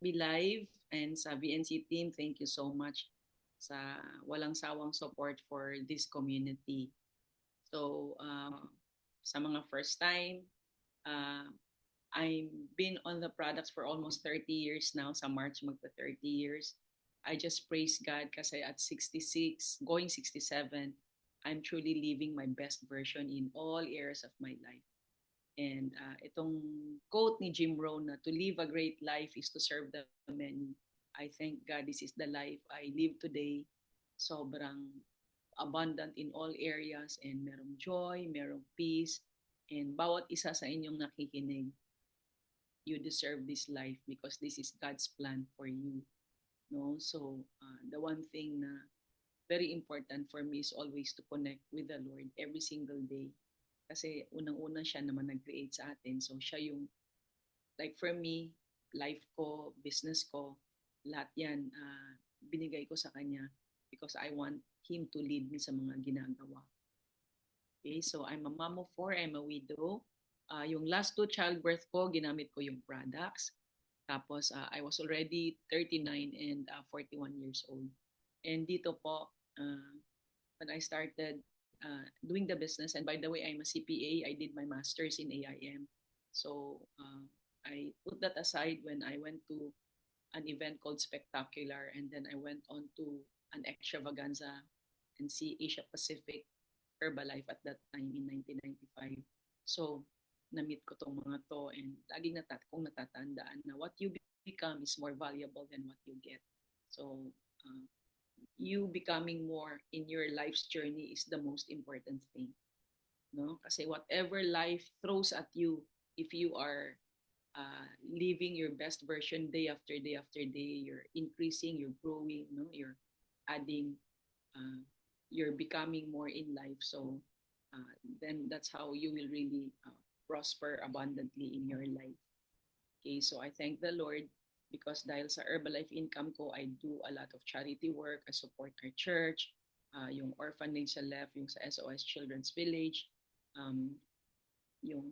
Be Live and sa VNC team, thank you so much sa walang sawang support for this community. So, sa mga first time, uh, I've been on the products for almost 30 years now. Sa March, magta 30 years. I just praise God kasi at 66, going 67, I'm truly living my best version in all areas of my life. And itong quote ni Jim Rohn na to live a great life is to serve the many. I thank God this is the life I live today. Sobrang abundant in all areas and merong joy, merong peace. And bawat isa sa inyong nakikinig, you deserve this life because this is God's plan for you. No? So the one thing na very important for me is always to connect with the Lord every single day. Kasi unang-una siya naman nag-create sa atin. So siya yung, like for me, life ko, business ko, lahat yan binigay ko sa Kanya because I want Him to lead me sa mga ginagawa. Okay, so I'm a mom of 4, I'm a widow. Yung last 2 childbirth ko, ginamit ko yung products. Tapos I was already 39 and 41 years old. And dito po, when I started doing the business, and by the way, I'm a CPA, I did my master's in AIM. So I put that aside when I went to an event called Spectacular, and then I went on to an extravaganza and see Asia Pacific Herbalife at that time in 1995. So na-meet ko tong mga to and laging kong natatandaan na what you become is more valuable than what you get. So you becoming more in your life's journey is the most important thing. No? Kasi whatever life throws at you, if you are living your best version day after day after day, you're increasing, you're growing, no? You're adding, you're becoming more in life. So then that's how you will really prosper abundantly in your life. Okay, so I thank the Lord because dahil sa Herbalife income ko, I do a lot of charity work. I support our church, yung orphanage sa left, yung sa SOS Children's Village, yung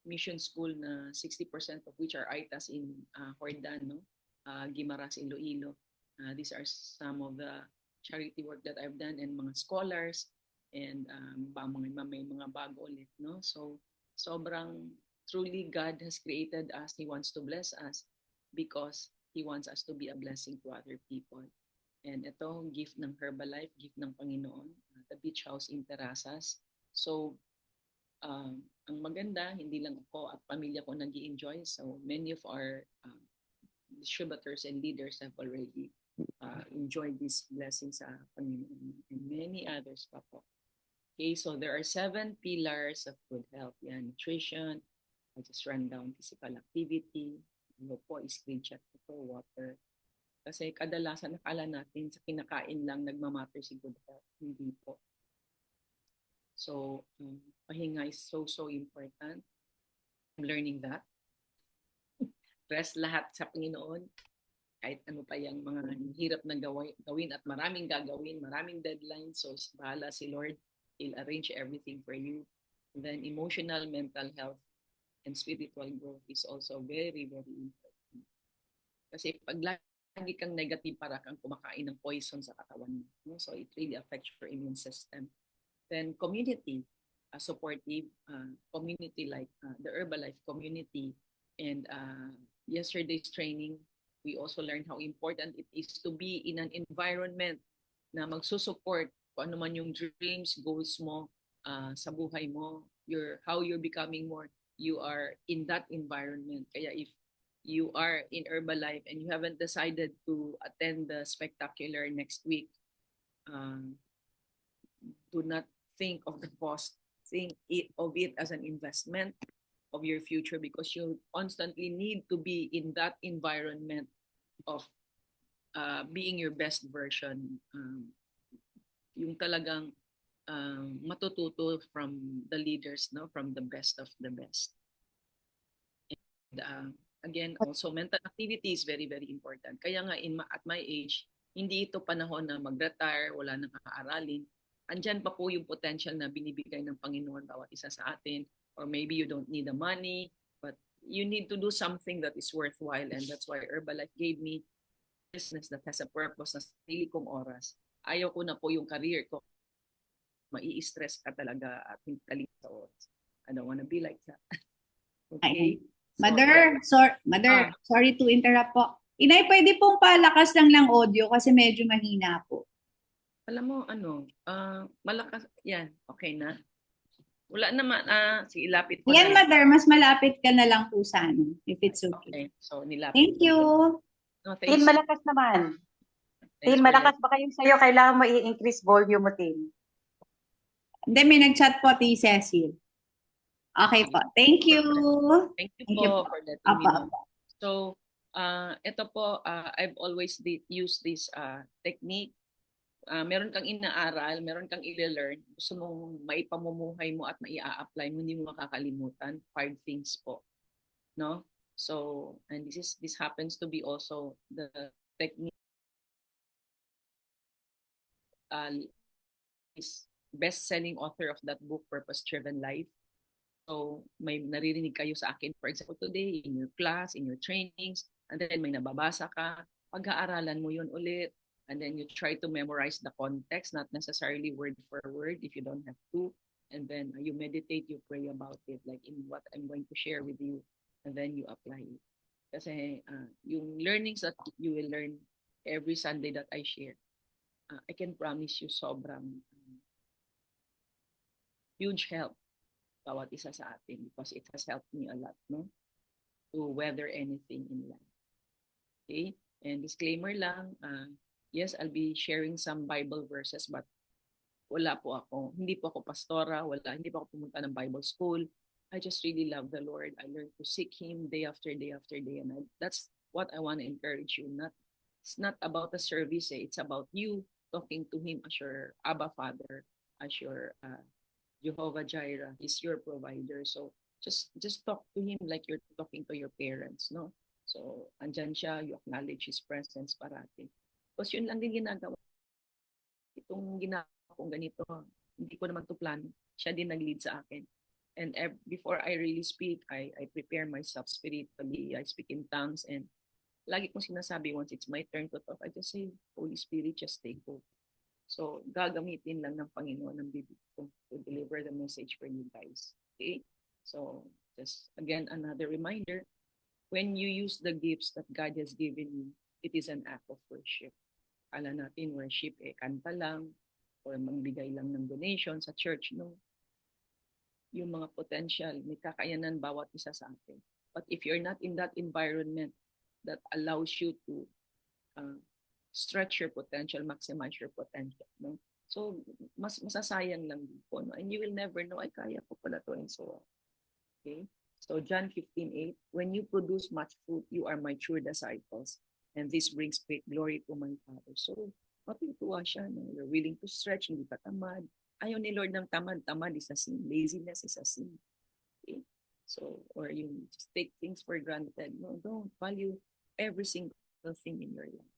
mission school na 60% of which are ITAS in Hordan, no? Guimaras, Iloilo. These are some of the charity work that I've done and mga scholars and may mga bago ulit, no? So sobrang truly God has created us. He wants to bless us because He wants us to be a blessing to other people. And ito, gift ng Herbalife, gift ng Panginoon, the Beach House in Terrazas. So, ang maganda, hindi lang ako at pamilya ko nag-i-enjoy. So, many of our distributors and leaders have already enjoyed this blessing sa Panginoon and many others pa po. Okay, so there are 7 pillars of good health. Yan, nutrition, I just run down physical activity, ano po, screenshot ko po, water. Kasi kadalasan nakala natin sa kinakain lang nagmamatter si good health. Hindi po. So, pahinga is so important. I'm learning that. Rest lahat sa Panginoon. Kahit ano pa yung mga hirap na gawin at maraming gagawin, maraming deadlines. So, bahala si Lord. He'll arrange everything for you. And then emotional, mental health, and spiritual growth is also very important. Kasi pag lagi kang negative, para kang kumakain ng poison sa katawan mo. No? So it really affects your immune system. Then community, supportive community like the Herbalife community. And yesterday's training, we also learned how important it is to be in an environment na magsusupport kung ano man yung dreams, goals mo sa buhay mo, how you're becoming more, you are in that environment. Kaya if you are in Herbalife and you haven't decided to attend the Spectacular next week, do not think of the cost. Think of it as an investment of your future because you constantly need to be in that environment of being your best version. Yung talagang matututo from the leaders, no, from the best of the best. And again, also mental activity is very important. Kaya nga at my age, hindi ito panahon na mag-retire, wala nang kakaaralin. Andyan pa po yung potential na binibigay ng Panginoon bawat isa sa atin. Or maybe you don't need the money, but you need to do something that is worthwhile, and that's why Herbalife gave me business that has a purpose na sarili kong oras. Ayaw ko na po yung career ko. Mai-stress ka talaga at hindi ka sa oras. I don't wanna be like that. Okay? Mother, sorry to interrupt po. Inay, pwede pong palakas lang ng audio kasi medyo mahina po. Alam mo, malakas, yan, okay na. Wala naman, sige, ilapit ko yan, na. Mother, mas malapit ka na lang po sa ano, if it's okay. Okay, so nilapit. Thank you. No, Tin, malakas naman. Tin, malakas ba kayong sa'yo? Kailangan mo i-increase volume mo, Tin. Hindi, may nag-chat po, T. Cecil. Okay po. Thank you. Thank you po for letting me know. So, ito po, I've always used this technique. Meron kang inaaral, meron kang i-learn, gusto mong maipamumuhay mo at maia-apply mo, hindi mo makakalimutan. 5 things po. No? So, and this happens to be also the technique is best-selling author of that book, Purpose Driven Life. So, may naririnig kayo sa akin, for example, today, in your class, in your trainings, and then may nababasa ka, pag-aaralan mo yun ulit, and then you try to memorize the context, not necessarily word for word if you don't have to, and then you meditate, you pray about it, like in what I'm going to share with you, and then you apply it. Kasi yung learnings that you will learn every Sunday that I share, I can promise you sobrang huge help bawat isa sa atin because it has helped me a lot, no? To weather anything in life. Okay? And disclaimer lang, yes, I'll be sharing some Bible verses but wala po ako, hindi po ako pastora, hindi po ako pumunta ng Bible school. I just really love the Lord. I learned to seek Him day after day after day, and that's what I want to encourage you. It's not about the service, it's about you talking to Him as your Abba Father, as your Jehovah Jireh, He's your provider. So just talk to Him like you're talking to your parents, no? So andyan siya, you acknowledge His presence parati. Because yun lang din ginagawa. Itong ginagawa kong ganito, hindi ko naman to plano. Siya din nag-lead sa akin. And before I really speak, I prepare myself spiritually. I speak in tongues, and lagi kong sinasabi, once it's my turn to talk, I just say, Holy Spirit, just take over. So, gagamitin lang ng Panginoon ng bibig ko to deliver the message for you guys. Okay? So, just again, another reminder, when you use the gifts that God has given you, it is an act of worship. Kala natin, worship, kanta lang, or magbigay lang ng donation sa church, no? Yung mga potential, may kakayanan bawat isa sa atin. But if you're not in that environment that allows you to stretch your potential, maximize your potential, no? So, masasayang lang po, no? And you will never know, ay, kaya ko pala to, and so on. Okay? So, John 15:8, when you produce much fruit, you are my true disciples, and this brings great glory to my Father. So, matutuwa siya, no? You're willing to stretch, hindi ka tamad. Ayaw ni Lord ng tamad. Tamad is a sin. Laziness is a sin. Okay? So, or you just take things for granted. No, don't value every single thing in your life.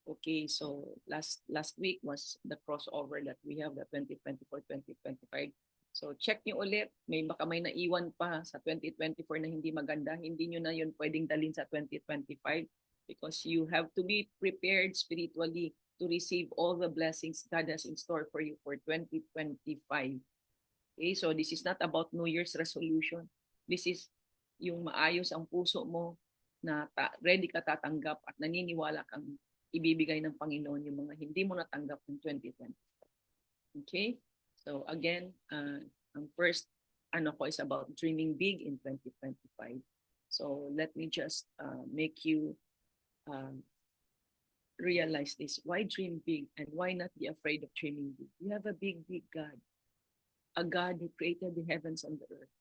Okay, so last week was the crossover that we have, the 2024-2025. So check nyo ulit, baka may naiwan pa sa 2024 na hindi maganda, hindi nyo na yun pwedeng dalhin sa 2025 because you have to be prepared spiritually to receive all the blessings God has in store for you for 2025. Okay, so this is not about New Year's resolution. This is yung maayos ang puso mo na ready ka tatanggap at naniniwala kang ibibigay ng Panginoon yung mga hindi mo natanggap ng 2020. Okay? So again, ang first is about dreaming big in 2025. So let me just make you realize this. Why dream big and why not be afraid of dreaming big? You have a big, big God. A God who created the heavens and the earth.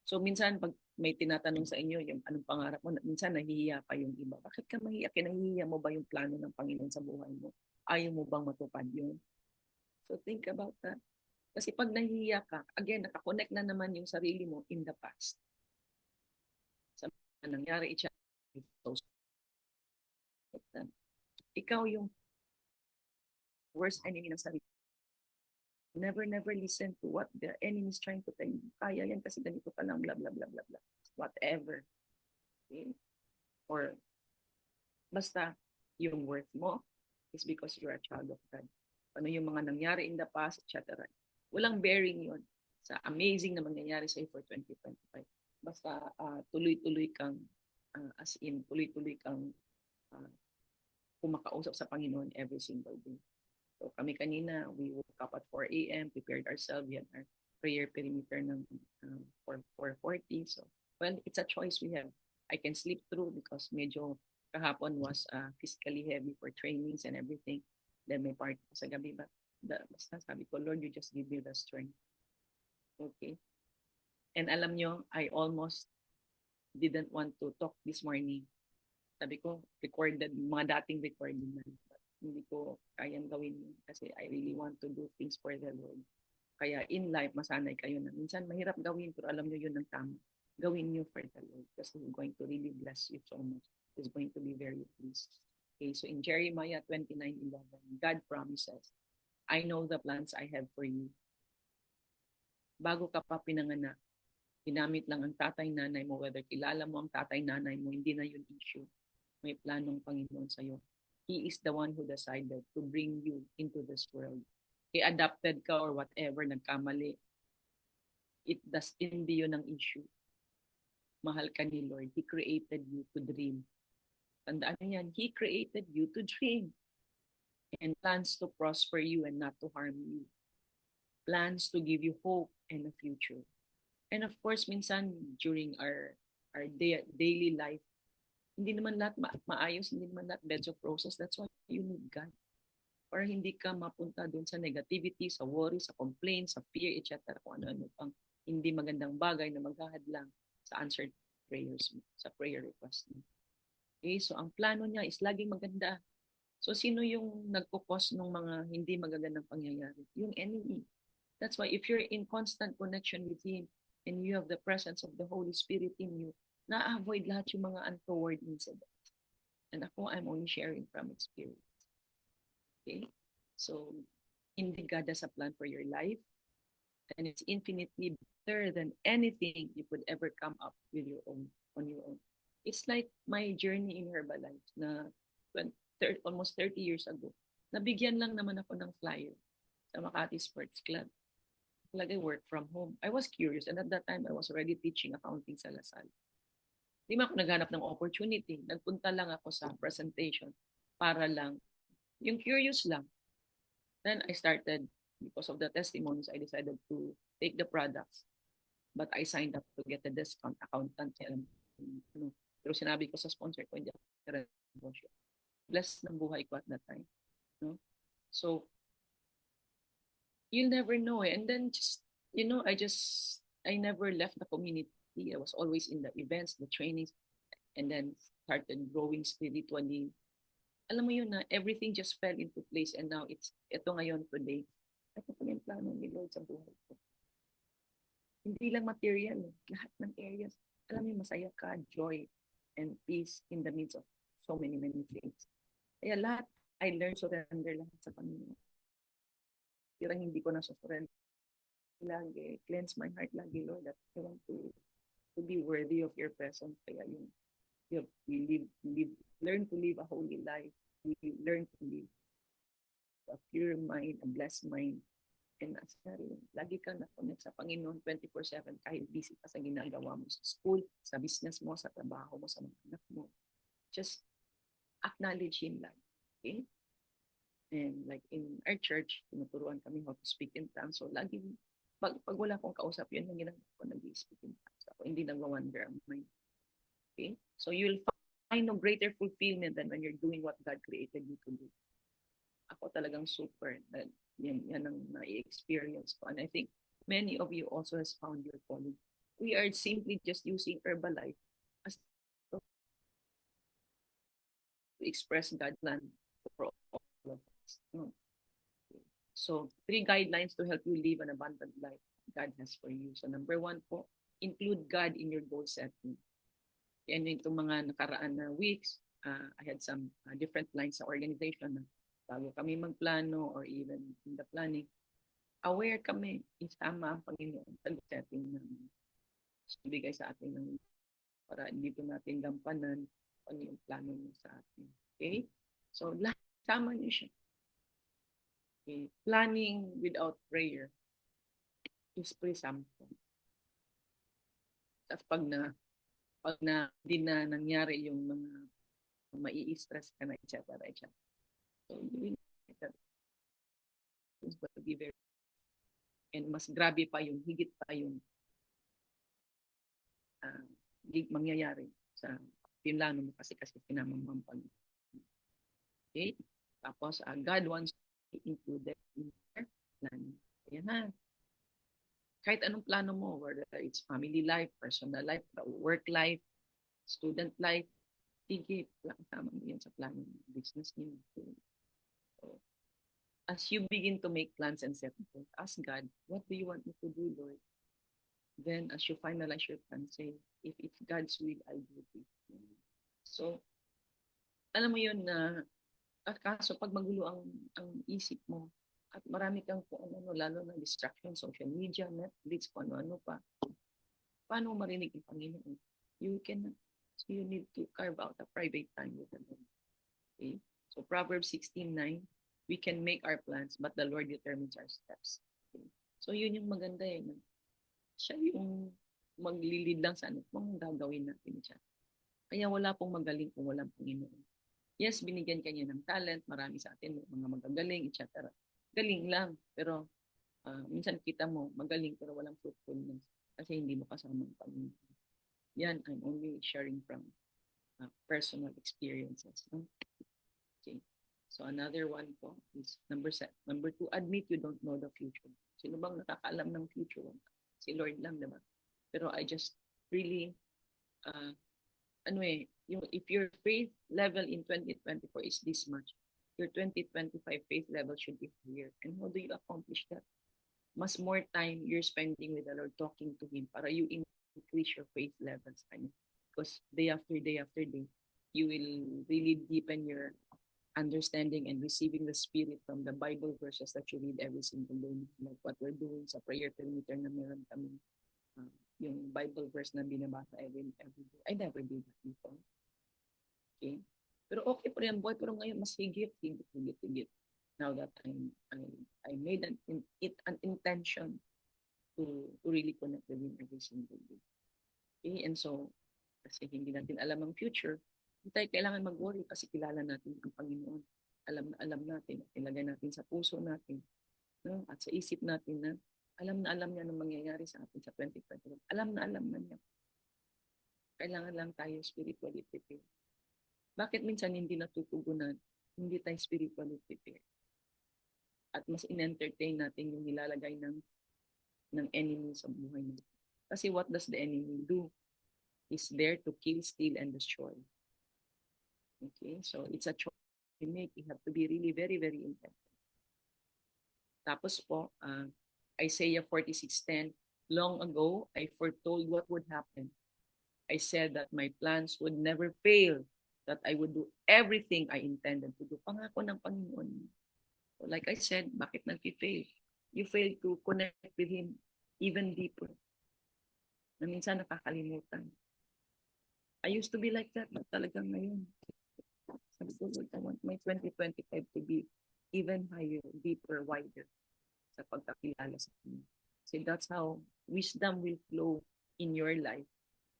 So minsan pag may tinatanong sa inyo yung anong pangarap mo, minsan nahihiya pa yung iba. Bakit ka mahiya? Kinahihiya mo ba yung plano ng Panginoon sa buhay mo? Ayaw mo bang matupad yun? So think about that. Kasi pag nahihiya ka, again, nakakonect na naman yung sarili mo in the past. Sa nangyari, ikaw yung worst enemy ng sarili. Never listen to what the enemy is trying to tell you. Kaya yan kasi ganito ka lang, blah, blah, blah, blah, blah. whatever. Okay? Or basta yung worth mo is because you're a child of God. Ano yung mga nangyari in the past, etc. Walang bearing yun sa amazing na mangyayari sa'yo for 2025. Basta tuloy-tuloy kang, as in, tuloy-tuloy kang kumakausap sa Panginoon every single day. So kami kanina, we woke up at 4 a.m., prepared ourselves, we had our prayer perimeter ng 4:40. So, well, it's a choice we have. I can sleep through because medyo kahapon was physically heavy for trainings and everything. Then may part sa gabi, but basta sabi ko, Lord, you just give me the strength. Okay? And alam nyo, I almost didn't want to talk this morning. Sabi ko, recorded, mga dating recording na. But hindi ko kayang gawin yun kasi I really want to do things for the Lord. Kaya in life, masanay kayo na minsan mahirap gawin pero alam nyo yun ang tama. Gawin nyo for the Lord kasi He's going to really bless you so much. He's going to be very pleased. Okay, so in Jeremiah 29:11, God promises, I know the plans I have for you. Bago ka pa pinanganak, ginamit lang ang tatay-nanay mo, whether kilala mo ang tatay-nanay mo, hindi na yun issue. May planong Panginoon sa'yo. He is the one who decided to bring you into this world. I-adopted ka or whatever, nagkamali. Hindi yun ang issue. Mahal ka ni Lord. He created you to dream. Tandaan niyo yan, He created you to dream. And plans to prosper you and not to harm you. Plans to give you hope and a future. And of course, minsan during our daily life, hindi naman lahat maayos, hindi naman lahat beds of roses. That's why you need God. Para hindi ka mapunta doon sa negativity, sa worry, sa complaints, sa fear, etc. Kung ano-ano pang hindi magandang bagay na maghahadlang sa answered prayers mo, sa prayer request mo. Okay, so ang plano niya is laging maganda. So sino yung nagpo-cause ng mga hindi magagandang pangyayari? Yung enemy. That's why if you're in constant connection with Him and you have the presence of the Holy Spirit in you, na-avoid lahat yung mga untoward incidents. And ako, I'm only sharing from experience. Okay? So, indeed, God has a plan for your life, and it's infinitely better than anything you could ever come up with on your own. It's like my journey in Herbalife na almost 30 years ago. Nabigyan lang naman ako ng flyer sa Makati Sports Club. Lagi work from home. I was curious, and at that time, I was already teaching accounting sa Lasal. Di man ako naghanap ng opportunity. Nagpunta lang ako sa presentation para lang, yung curious lang. Then I started, because of the testimonies, I decided to take the products. But I signed up to get a discount accountant. Pero sinabi ko sa sponsor ko, hindi ako blessed ng buhay ko at that time. No? So, you'll never know. And then just, I never left the community. I was always in the events, the trainings, and then started growing spiritually. Alam mo yun na everything just fell into place and now ito ngayon today. Ito pa yung plano ni Lord sa buhay ko. Hindi lang material, lahat ng areas. Alam mo, masaya ka, joy, and peace in the midst of so many things. Kaya lahat, I learned surrender lahat sa Panginoon. Tirang hindi ko na surrender. Lagi, cleanse my heart lagi, Lord, that I want to be worthy of your presence. Kaya yun, learn to live a holy life. We learn to live a pure mind, a blessed mind. And lagi kang na-connect sa Panginoon 24/7 kahit busy ka sa ginagawa mo sa school, sa business mo, sa trabaho mo, sa mga anak mo. Just acknowledge Him lang. Okay? And like in our church, tinuturuan kami how to speak in tongues. So lagi, pag wala akong kausap, yun ang ginagawa ko, nag-speak in tongues. Ako hindi nagwa-wonder ang mind. Okay? So you'll find no greater fulfillment than when you're doing what God created you to do. Ako talagang super. Yan ang na-experience ko. And I think many of you also has found your calling. We are simply just using Herbalife as to express God's plan for all of us. So, 3 guidelines to help you live an abundant life God has for you. So, number 1 po, include God in your goal setting. And itong mga nakaraan na weeks, I had some different lines sa organization na bago kami magplano or even in the planning, aware kami if tama ang Panginoon sa setting na bigay sa atin ng para hindi po natin gampanan ano yung plano niya sa atin. Okay? So, lahat tama niyo siya. Okay? Planning without prayer is presumption. At pag na hindi na nangyari yung mga mai-stress ka na, etc. etc. So, doing that is going to be very, and mas grabe pa yung, higit pa yung mangyayari sa pinlano mo kasi pinamamampag. Okay? Tapos, God wants to include it in their plan. Ayan na. Kahit anong plano mo, whether it's family life, personal life, work life, student life, sige, kasama mo yan sa plano mo, business niyo. So, as you begin to make plans and set goals, ask God, what do you want me to do, Lord? Then, as you finalize your plan, say, if it's God's will, I'll do it. So, alam mo yun na, kaso pag magulo ang isip mo, at marami kang kung ano, lalo na distraction, social media, Netflix, kung ano-ano pa, paano marinig ang Panginoon? You cannot. So you need to carve out a private time with the Lord. Okay? So Proverbs 16:9, we can make our plans, but the Lord determines our steps. Okay? So yun yung maganda eh. Siya yung maglilid lang sa ano kung gagawin natin siya. Kaya wala pong magaling kung walang Panginoon. Yes, binigyan kanya ng talent, marami sa atin, mga magagaling, etc. Galing lang, pero minsan kita mo, magaling pero walang fruitfulness kasi hindi mo kasama ang Panginoon. Yan, I'm only sharing from personal experiences. No? Okay. So another one po is number 2, admit you don't know the future. Sino bang nakakaalam ng future? Si Lord lang, diba? Pero I just really, if your faith level in 2024 is this much, your 2025 faith level should be higher. And how do you accomplish that? Mas more time you're spending with the Lord, talking to Him para you increase your faith levels. Because day after day after day, you will really deepen your understanding and receiving the Spirit from the Bible verses that you read every single day. Like what we're doing sa prayer perimeter na meron kami. Yung Bible verse na binabasa every day. I never did that before. Okay? Pero okay pa rin boy, pero ngayon mas higit. Now that I made an intention to really connect with Him every single day. Okay? And so, kasi hindi natin alam ang future, hindi tayo kailangan mag-worry kasi kilala natin ang Panginoon. Alam natin, ilagay natin sa puso natin, no? At sa isip natin na alam niya anong mangyayari sa atin sa 2021. Alam na niya. Kailangan lang tayo spiritually prepared. Bakit minsan hindi natutugunan? Hindi tayo spiritually prepared. At mas in-entertain natin yung nilalagay ng enemy sa buhay natin. Kasi what does the enemy do? Is there to kill, steal, and destroy. Okay, so it's a choice we make. You have to be really very, very intentional. Tapos po, Isaiah 46:10, long ago, I foretold what would happen. I said that my plans would never fail, that I would do everything I intended to do. Pangako ng Panginoon. So like I said, bakit nag-fail? You fail to connect with Him even deeper. Na minsan nakakalimutan. I used to be like that, but talagang ngayon. Sabi ko, Lord, I want my 2025 to be even higher, deeper, wider sa pagkakilala sa Kanya. So that's how wisdom will flow in your life.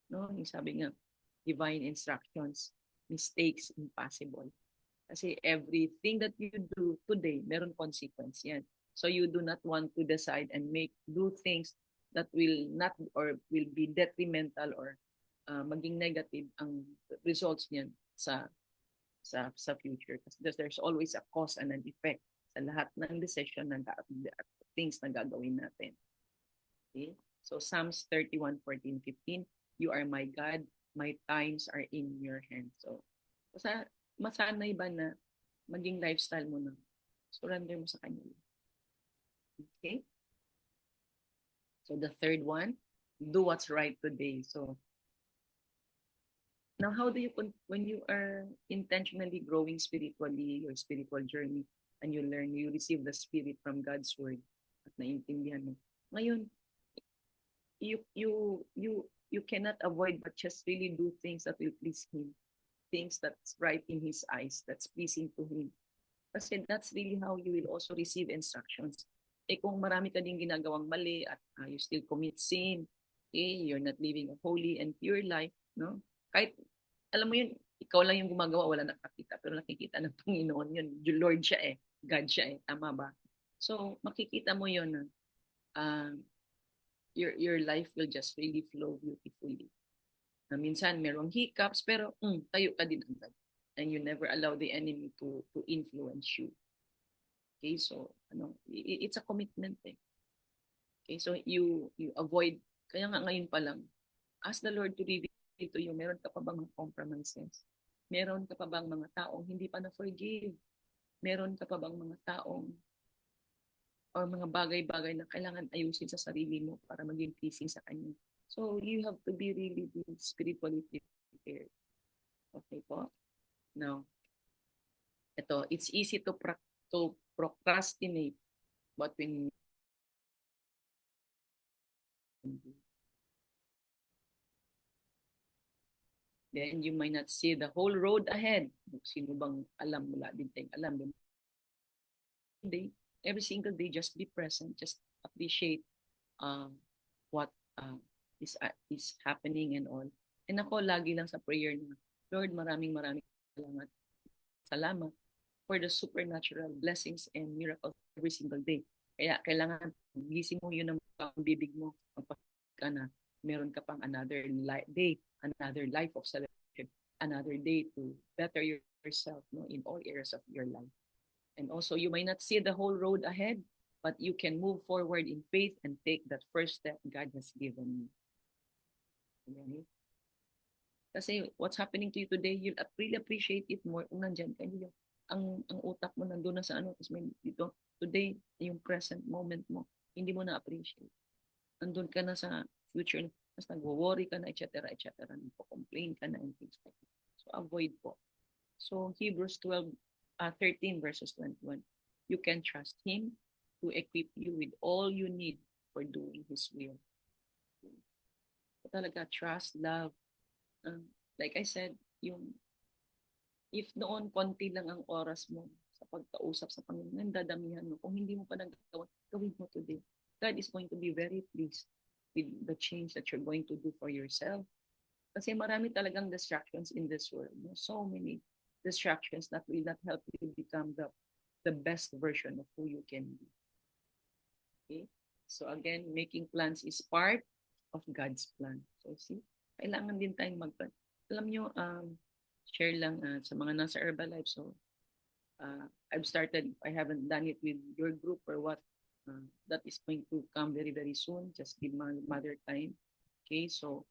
No, yung sabi nga, divine instructions, mistakes impossible. Kasi everything that you do today, meron consequence yan. So you do not want to decide and do things that will not or will be detrimental or maging negative ang results niyan sa future. Kasi there's always a cause and an effect sa lahat ng decision ng things na gagawin natin. Okay? So Psalms 31:14-15, you are my God, my times are in your hands. So masanay ba na maging lifestyle mo na surrender mo sa Kanya. Okay? So the third one, do what's right today. So now how do you, when you are intentionally growing spiritually, your spiritual journey, and you receive the Spirit from God's Word, at naiintindihan mo. Ngayon, you you cannot avoid but just really do things that will please Him. Things that's right in His eyes, that's pleasing to Him. Kasi that's really how you will also receive instructions. Eh kung marami ka din ginagawang mali at you still commit sin, okay, you're not living a holy and pure life, no? Kahit, alam mo yun, ikaw lang yung gumagawa, wala nakakita, pero nakikita ng Panginoon yun. Lord siya eh, God siya eh, tama ba? So, makikita mo yun na your life will just really flow beautifully. Na minsan merong hiccups, pero tayo ka din agad. And you never allow the enemy to influence you. Okay, so it's a commitment eh. Okay, so you avoid, kaya nga ngayon pa lang, ask the Lord to reveal to you, meron ka pa bang mga compromises? Meron ka pa bang mga taong hindi pa na-forgive? Meron ka pa bang mga taong or mga bagay-bagay na kailangan ayusin sa sarili mo para maging pleasing sa Kanya? So you have to be really spiritually prepared. Okay po? Now, it's easy to procrastinate, but when then you might not see the whole road ahead. Sino bang alam, wala din tayong alam. Every single day, just be present, just appreciate what is happening and all. And ako, lagi lang sa prayer na, Lord, maraming salamat for the supernatural blessings and miracles every single day. Kaya kailangan gising mo yun ang bibig mo. Ka na meron ka pang another day, another life of celebration, another day to better yourself, no, in all areas of your life. And also, you might not see the whole road ahead, but you can move forward in faith and take that first step God has given you. Okay? Kasi what's happening to you today, you'll really appreciate it more kung nandyan ka. Ang utak mo nandun na sa tapos may dito, today, yung present moment mo, hindi mo na-appreciate. Nandun ka na sa future, mas nag-worry ka na, etc., nagpo-complain ka na, and things like that. So, avoid po. So, Hebrews 13 verses 21, you can trust Him to equip you with all you need for doing His will. So, talaga, trust, love. Like I said, if noon konti lang ang oras mo sa pagkausap sa Panginoon, dadamihan mo. Kung hindi mo pa nagagawa, gawin mo today. God is going to be very pleased with the change that you're going to do for yourself. Kasi marami talagang distractions in this world. So many distractions that will not help you become the best version of who you can be. Okay? So again, making plans is part of God's plan. So see, kailangan din tayong magplan. Alam nyo, share lang sa mga nasa Herbalife. So I haven't done it with your group or what. That is going to come very, very soon. Just give mother time. Okay, so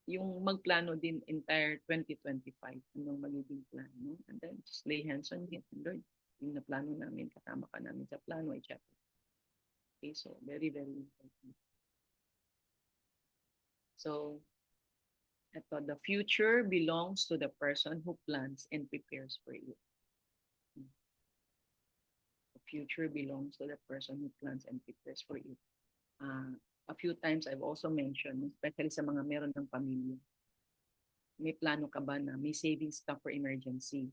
yung magplano din entire 2025, anong magiging plano. And then just lay hands on it. And Lord, yung naplano namin, kasama ka namin sa plano, etc. Okay, so very, very important. So, the future belongs to the person who plans and prepares for it. The future belongs to the person who plans and prepares for it. A few times I've also mentioned, especially sa mga meron ng pamilya, may plano ka ba na may savings ka for emergency?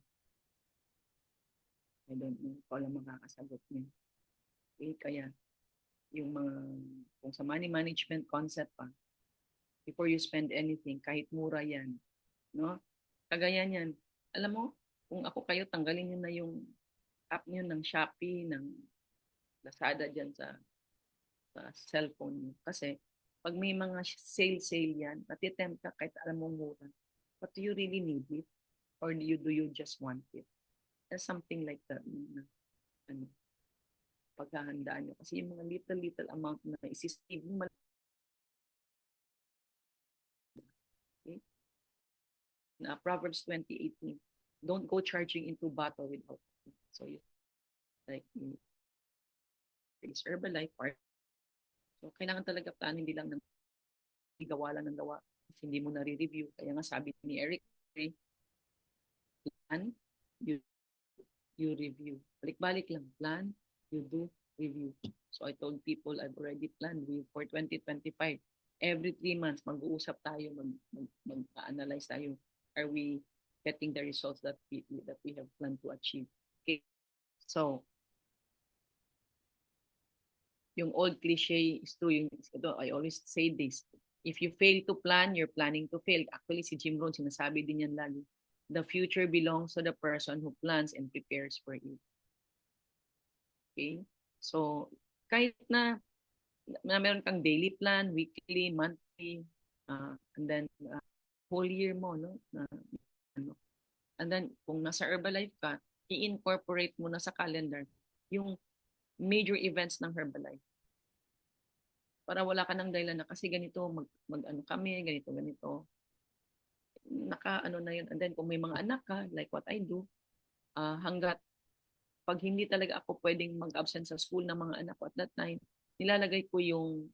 I don't know kung alam makakasagot niyo. Okay, kaya yung mga, kung sa money management concept pa, before you spend anything, kahit mura yan, no? Kagaya niyan, alam mo, kung ako kayo, tanggalin niyo na yung app niyo ng Shopee, ng Lazada dyan sa cellphone niyo. Kasi, pag may mga sale yan, matitempt ka kahit alam mo mura. But do you really need it? Or do you just want it? There's something like that. Paghahandaan nyo. Kasi yung mga little amount na isi-save mo, okay? Proverbs 20:18, don't go charging into battle without it. So, it's Herbalife part. So, kailangan talaga plano, hindi lang gawa lang ng gawa. Kasi hindi mo nare-review. Kaya nga sabi ni Eric, plan, you review. Balik-balik lang. Plan, you do, review. So I told people I've already planned for 2025. every 3 months, mag-uusap tayo, mag-analyze tayo. Are we getting the results that we have planned to achieve? Okay. So, yung old cliche is true. I always say this. If you fail to plan, you're planning to fail. Actually, si Jim Rohn, sinasabi din yan lagi. The future belongs to the person who plans and prepares for it. Okay? So, kahit na meron kang daily plan, weekly, monthly, and then whole year mo, no? And then, kung nasa Herbalife ka, i-incorporate mo na sa calendar yung major events ng Herbalife. Para wala ka ng dahilan na kasi ganito, mag-ano kami, ganito. Naka-ano na yun. And then, kung may mga anak ka, like what I do, hanggat pag hindi talaga ako pwedeng mag-absent sa school ng mga anak ko at that time, nilalagay ko yung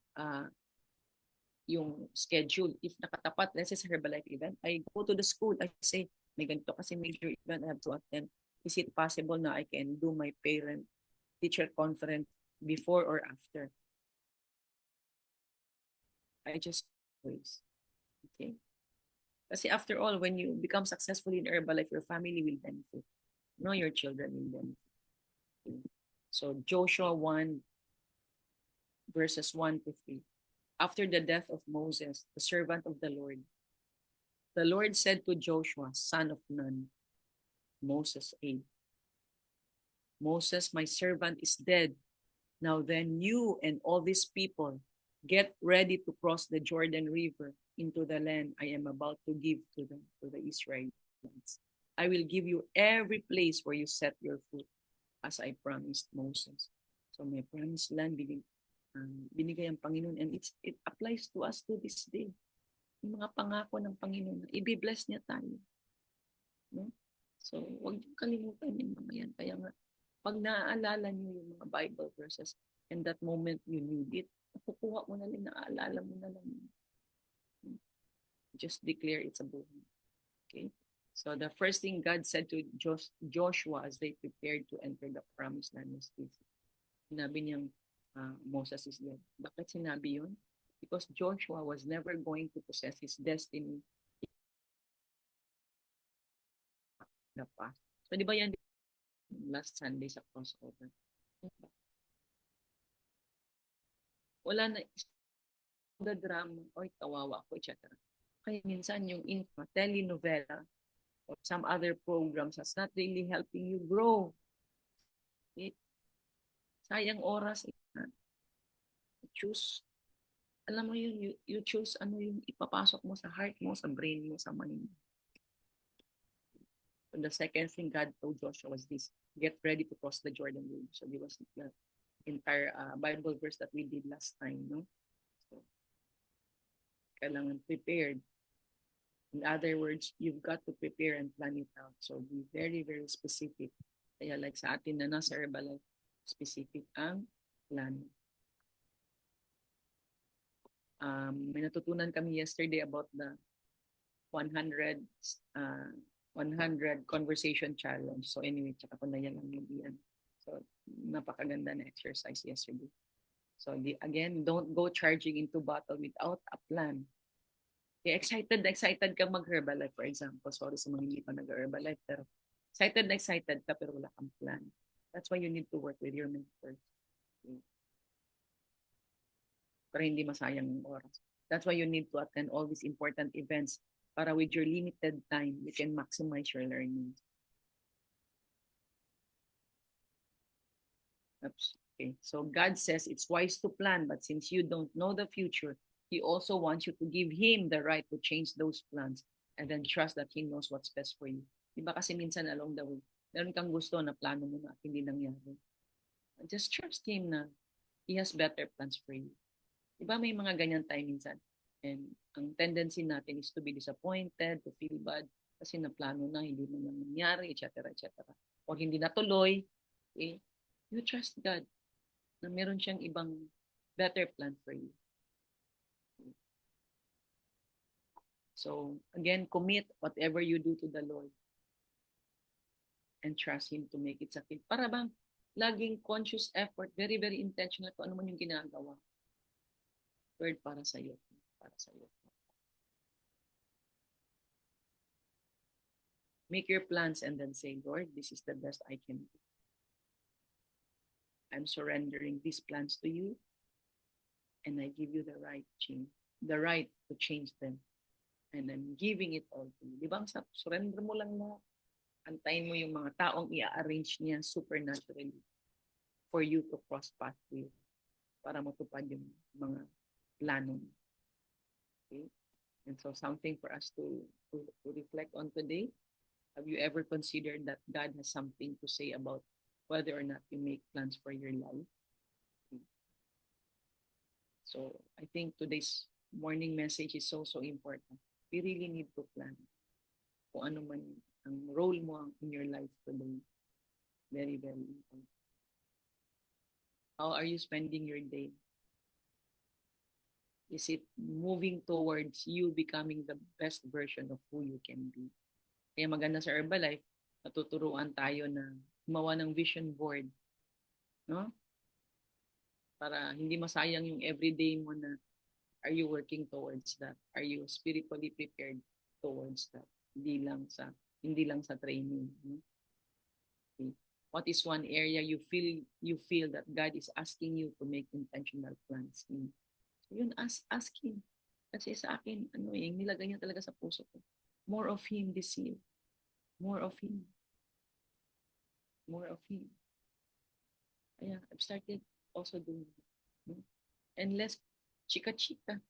schedule. If nakatapat, let's say sa Herbalife event, I go to the school. I say, may ganito kasi major event I have to attend. Is it possible na I can do my parent-teacher conference before or after? I just always. Okay? Kasi after all, when you become successful in Herbalife, your family will benefit. No, your children will benefit. So Joshua 1 verses 1 to 3. After the death of Moses, the servant of the Lord said to Joshua, son of Nun, Moses 8, Moses, my servant, is dead. Now then you and all these people get ready to cross the Jordan River into the land I am about to give to them, to the Israelites. I will give you every place where you set your foot, as I promised Moses. So may promised land binigay ang Panginoon, and it applies to us to this day. Yung mga pangako ng Panginoon, i-bless niya tayo. No? So huwag niyo kalimutan yung mga yan. Kaya nga, pag naaalala niyo yung mga Bible verses, and that moment you need it, nakukuha mo na lang, naaalala mo na lang. Just declare it's a boon. Okay? So the first thing God said to Joshua as they prepared to enter the promised land was this. Sinabi niyang Moses is dead. Bakit sinabi yun? Because Joshua was never going to possess his destiny in the past. So di ba yan last Sunday sa crossover? Wala na the drama, oy, kawawa ko, etc. Kaya minsan yung telenovela or some other programs that's not really helping you grow. Sayang oras. Choose. Alam mo yun, you choose ano yung ipapasok mo sa heart mo, sa brain mo, sa mind mo. And the second thing God told Joshua was this, get ready to cross the Jordan River. So it was the entire Bible verse that we did last time, no? So, kailangan prepared. In other words, you've got to prepare and plan it out. So be very, very specific. Kaya like sa atin na nasa Herbalife, specific ang plan. May natutunan kami yesterday about the 100 conversation challenge. So anyway, tsaka ko na yan ang yan. So napakaganda na exercise yesterday. So again, don't go charging into battle without a plan. Okay, excited ka mag-Herbalife, for example. Sorry sa mga hindi pa nag-Herbalife, pero excited ka pero wala kang plan. That's why you need to work with your mentor. Okay. Para hindi masayang yung oras. That's why you need to attend all these important events para with your limited time, you can maximize your learning. Oops. Okay, so God says it's wise to plan, but since you don't know the future, He also wants you to give Him the right to change those plans and then trust that He knows what's best for you. Diba kasi minsan along the way, meron kang gusto na plano mo na at hindi nangyari. Just trust Him na He has better plans for you. Diba may mga ganyan tayo minsan? And ang tendency natin is to be disappointed, to feel bad, kasi naplano na, hindi mo nangyari, etc. O hindi natuloy. Okay? You trust God na meron siyang ibang better plan for you. So, again, commit whatever you do to the Lord and trust Him to make it succeed. Para bang laging conscious effort, very, very intentional kung ano man yung ginagawa. Word para sa iyo. para sa iyo. Make your plans and then say, Lord, this is the best I can do. I'm surrendering these plans to you, and I give you the right to change them. And I'm giving it all to you. Di ba? Surrender mo lang na. Antayin mo yung mga taong i-arrange niya supernaturally for you to cross path with para matupad yung mga plano mo. Okay? And so something for us to reflect on today. Have you ever considered that God has something to say about whether or not you make plans for your life? Okay. So I think today's morning message is so important. We really need to plan kung ano man ang role mo in your life today. Very, very important. How are you spending your day? Is it moving towards you becoming the best version of who you can be? Kaya maganda sa Herbalife, natuturuan tayo na gumawa ng vision board. No? Para hindi masayang yung everyday mo na are you working towards that? Are you spiritually prepared towards that? Hindi lang sa training. No? Okay. What is one area you feel that God is asking you to make intentional plans in? So yun, ask Him. Kasi sa akin, nilagay niya talaga sa puso ko. More of Him this year. More of Him. More of Him. Kaya I've started also doing that. No? And less chika-chika.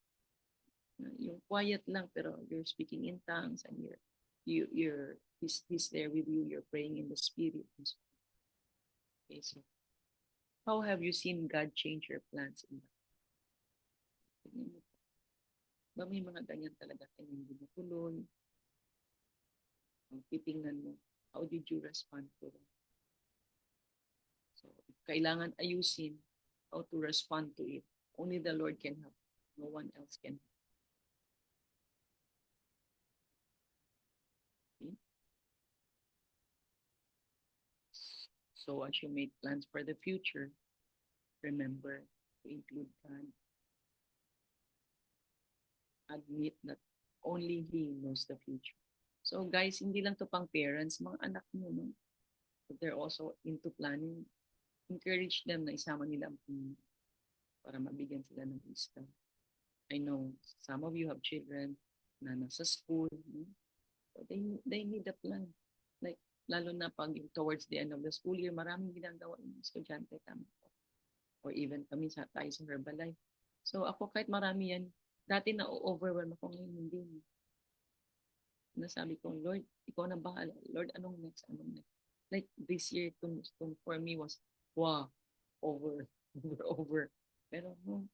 Yung quiet lang, pero you're speaking in tongues and He's there with you. You're praying in the Spirit. Okay, so how have you seen God change your plans in that? Ba may mga ganyan talaga tayo hindi natuloy? Titingnan mo, how did you respond to that? So, if kailangan ayusin, how to respond to it, only the Lord can help. No one else can help. Okay? So, as you make plans for the future, remember to include God. Admit that only He knows the future. So guys, hindi lang to pang parents, mga anak mo, no? But they're also into planning. Encourage them na isama nila ang Panginoon para mabigyan sila ng wisdom. I know some of you have children na nasa school, no? So they need a plan. Like, lalo na pag towards the end of the school year, maraming ginagawa ng estudyante tama. Or even kami tayo sa Herbalife. So ako kahit marami yan, dati na-overwhelm ako, ngayon hindi. Nasabi ko, Lord, ikaw na bahala. Lord, anong next? Like this year, for me was, wow, over. Pero no,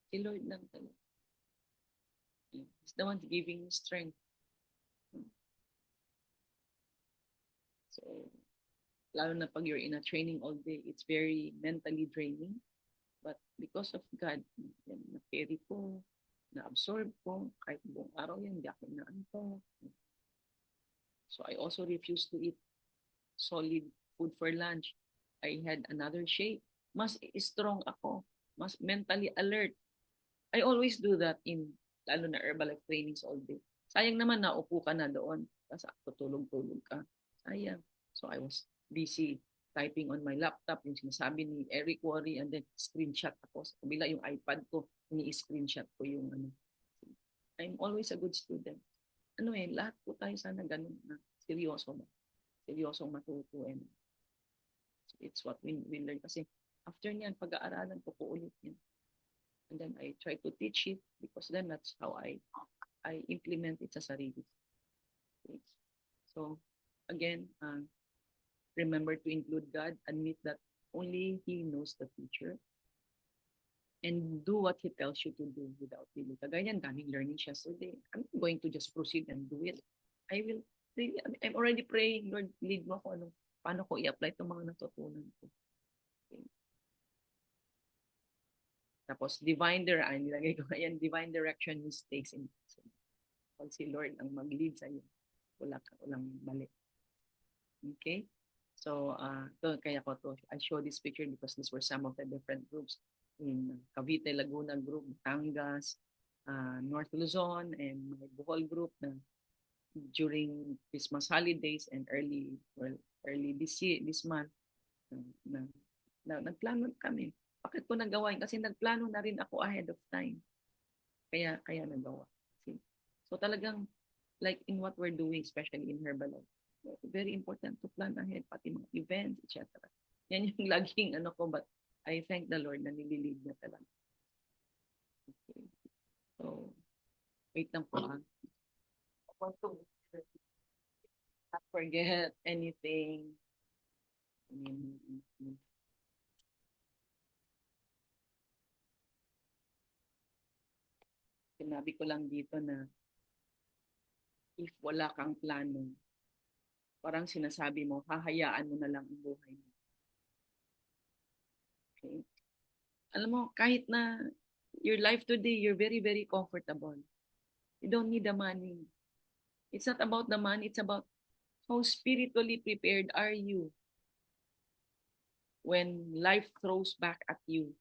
si Lord lang talaga. He's the one giving you strength. So, lalo na pag you're in a training all day, it's very mentally draining. But because of God, na-carry ko, na-absorb ko, kahit buong araw yan, hindi ako inaantok. So I also refused to eat solid food for lunch. I had another shape. Mas strong ako. Mas mentally alert. I always do that lalo na Herbalife trainings all day. Sayang naman naupo ka na doon. Tapos tutulog-tulog ka. Sayang. So I was busy typing on my laptop yung sinasabi ni Eric Worre, and then screenshot ako. Sa kabila yung iPad ko, ini-screenshot ko yung I'm always a good student. Lahat po tayo sana ganun na seryosong matuto, and it's what we learn. Kasi after niyan, pag-aaralan ko po ulit yan. And then I try to teach it because then that's how I implement it sa sarili. Okay. So again, remember to include God, admit that only He knows the future, and do what He tells you to do without delay. Kagaya yan, daming learnings yesterday. I'm not going to just proceed and do it. I'm already praying, Lord, lead mo ako, paano ko i-apply itong mga natutunan ko. Okay. Tapos, divine direction mistakes in pag si Lord ang mag-lead sa'yo, walang mali. Okay? So, kaya ko I show this picture because these were some of the different groups in Cavite, Laguna group, Batangas, North Luzon and my Bohol group na during Christmas holidays and early this month na, nagplano kami. Bakit ko nagawa yun? Kasi nagplano na rin ako ahead of time. Kaya nagawa. So talagang like in what we're doing, especially in Herbalife, very important to plan ahead, pati mga events, etc. Yan yung laging ko, but I thank the Lord na nililid niya talaga. Okay. So, wait lang po ha. I want to not forget anything. Sinabi ko lang dito na if wala kang plano, parang sinasabi mo, hahayaan mo na lang ang buhay mo. Okay? Alam mo, kahit na your life today, you're very, very comfortable. You don't need the money. It's not about the money. It's about how spiritually prepared are you when life throws back at you.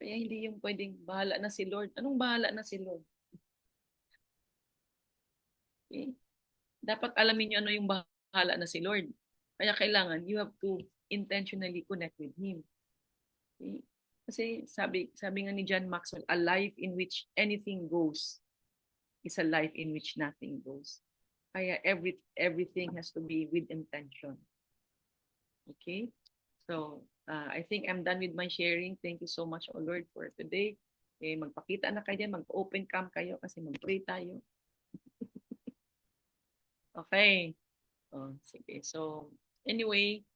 Kaya hindi yung pwedeng bahala na si Lord. Anong bahala na si Lord? Okay? Dapat alamin niyo ano yung bahala na si Lord. Kaya kailangan, you have to intentionally connect with Him. Okay? Kasi sabi nga ni John Maxwell, a life in which anything goes is a life in which nothing goes. Kaya everything has to be with intention. Okay? So, I think I'm done with my sharing. Thank you so much, O Lord, for today. Magpakita na kayo, mag-open cam kayo kasi mag-pray tayo. Okay. Sige. So, anyway,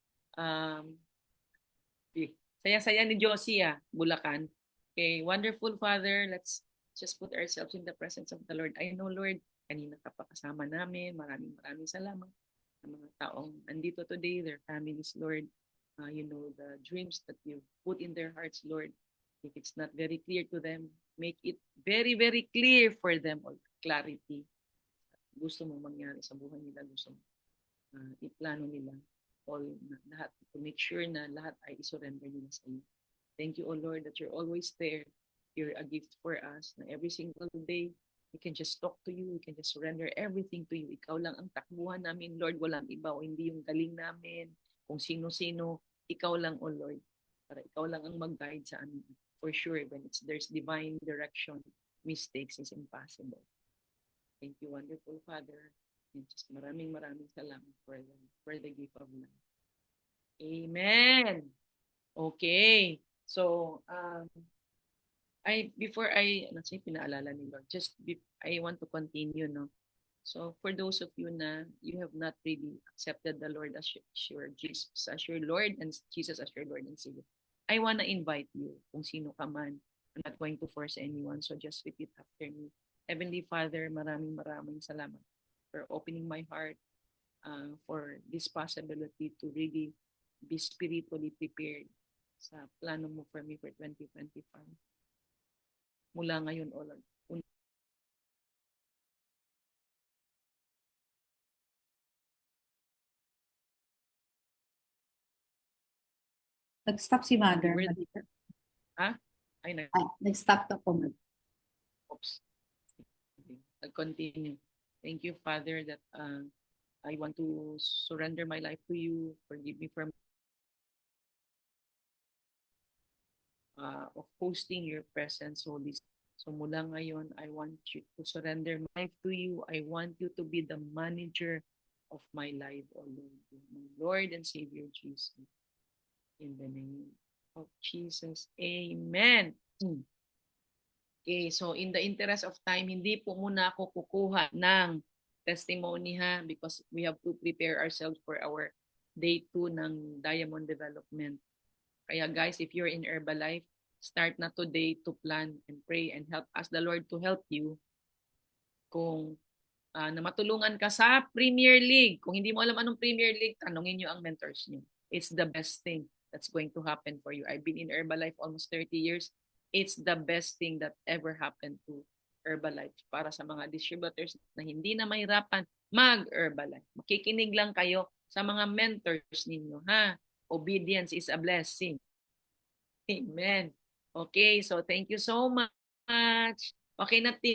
saya-saya ni Josie, Bulacan. Okay, wonderful Father, let's just put ourselves in the presence of the Lord. I know, Lord, kanina ka pa kasama namin. Maraming salamat sa mga taong andito today, their families, Lord. You know the dreams that you put in their hearts, Lord. If it's not very clear to them, make it very, very clear for them, all clarity. Gusto mo mangyari sa buhay nila, gusto mo iplano nila all lahat, to make sure na lahat ay isurrender nila sa iyo. Thank you, O Lord, that you're always there. You're a gift for us na every single day we can just talk to you, we can just surrender everything to you. Ikaw lang ang takbuhan namin, Lord, walang iba, o hindi yung galing namin, kung sino-sino, ikaw lang, O Lord, para ikaw lang ang mag-guide sa amin. For sure, when there's divine direction, mistakes is impossible. Thank you, wonderful Father. And just maraming salamat for the gift of life. Amen. Okay. So, before I pinaalala ni Lord, I want to continue, no? So, for those of you na you have not really accepted the Lord as your Jesus as your Lord and Jesus as your Lord and Savior, I want to invite you, kung sino ka man. I'm not going to force anyone, so just repeat after me. Heavenly Father, maraming salamat for opening my heart for this possibility to really be spiritually prepared sa plano mo for me for 2025. Mula ngayon, O Lord, Nag-stop si Mother. Nag-stop na po. Oops. I'll continue. Thank you, Father, that I want to surrender my life to you. Forgive me for of hosting your presence, Holy Spirit. So mula ngayon, I want you to surrender my life to you. I want you to be the manager of my life, O Lord. My Lord and Savior Jesus. In the name of Jesus. Amen. Okay, so in the interest of time, hindi po muna ako kukuha ng testimony because we have to prepare ourselves for our day 2 ng Diamond Development. Kaya guys, if you're in Herbalife, start na today to plan and pray and ask the Lord to help you. Kung na matulungan ka sa Premier League. Kung hindi mo alam anong Premier League, tanungin nyo ang mentors nyo. It's the best thing that's going to happen for you. I've been in Herbalife almost 30 years. It's the best thing that ever happened to Herbalife. Para sa mga distributors na hindi na mahirapan, mag-Herbalife. Makikinig lang kayo sa mga mentors ninyo, Obedience is a blessing. Amen. Okay, so thank you so much. Okay na, team.